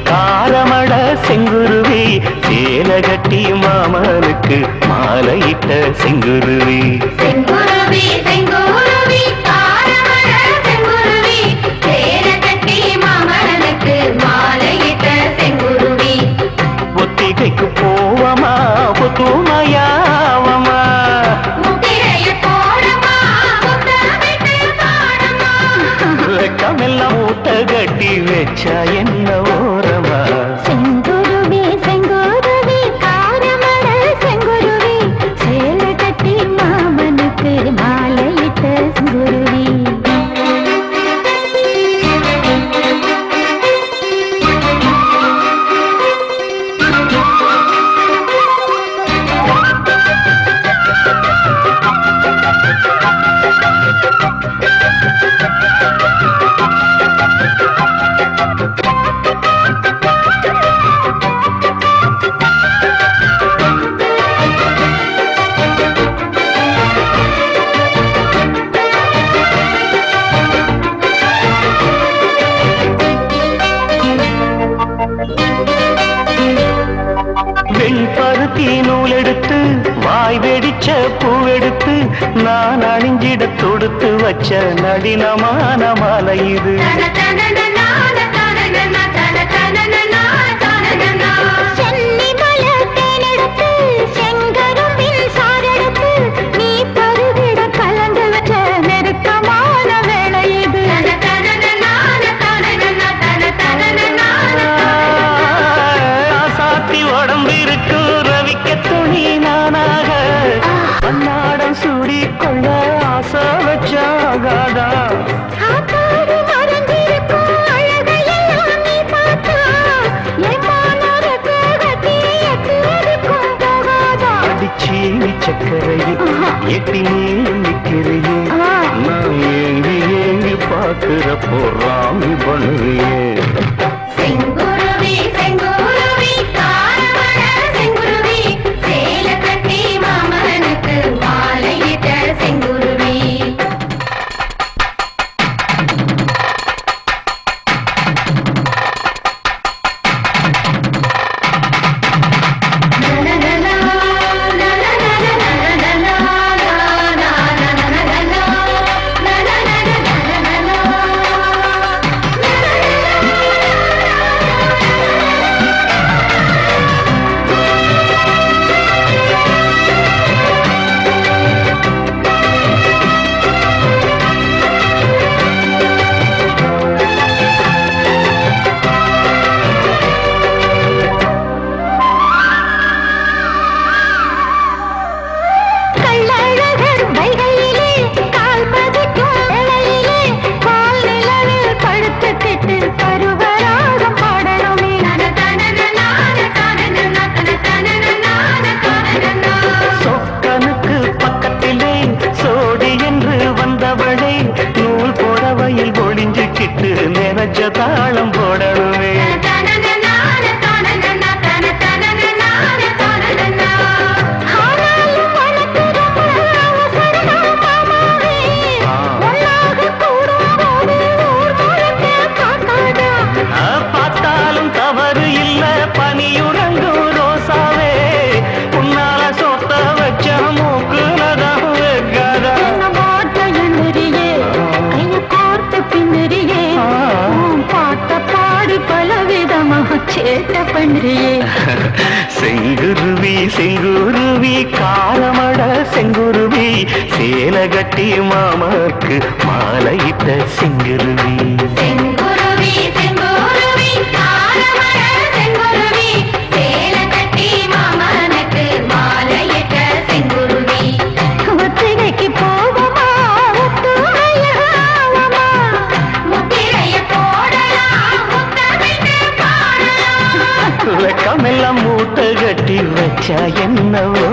காரமட செங்குருவி சேல கட்டி மாமனுக்கு மாலையிட்ட செங்குருவி செங்குருவி செங்குருவி காரமட செங்குருவி சேல கட்டி மாமனுக்கு மாலையிட்ட செங்குருவி ஒத்திகைக்கு போவமா புத்துமையாவமா முத்திரைய போடமா முத்தமிட்டு பாடமா வெக்கமெல்லாம் மூட்டை கட்டி வச்சா என்ன ஓரமா செங்குருவி செங்குருவி காரமட செங்குருவி சேல கட்டி மாமனுக்கு மாலையிட்ட செங்குருவி வெண்பருத்தி நூல் எடுத்து வாய் வெடிச்ச பூவெடுத்து நான் அணிஞ்சிட தொடுத்து வச்ச நடினமான மாலை இது ஆசாத்தி உடம்பு இருக்கு ரவிக்க துணி நானாக அன்னாடம் சூடி கொள்ள ஆசை வச்சாகாதா அடிச்சி சக்கரையில் எட்டி நிற்கிறையே நான் ஏங்கி ஏங்கி பார்க்கிறப்போ ராமி பண்ணுறியே செங்குருவி செங்குருவி காரமட செங்குருவி சேல கட்டி மாமனுக்கு மாலையிட்ட செங்குருவி சொக்கனுக்கு பக்கத்திலே சோடி என்று வந்தவளே நூல் புடவையில் ஒளிஞ்சுக்கிட்டு நினைச்ச தாளம் போடணுமே பார்த்தாலும் தவறு இல்ல பனியுறங்கும் ரோசாவே உன்னால சொத்த வச்ச மூக்குலதான் வைக்காதா செங்குருவி செங்குருவி காரமட செங்குருவி சேல கட்டி மாமாக்கு மாலையிட்ட செங்குருவி செங்குருவி செங்குருவி காரமட செங்குருவி சேல கட்டி மாமனுக்கு மாலையிட்ட செங்குருவி முத்திரைக்கு போவமா முத்துமையாவமா முத்திரைய போடலாம் முத்தமிட்டு பாடலாம் வெக்கமெல்லாம் மூட்டை கட்டி வச்சா என்னவோ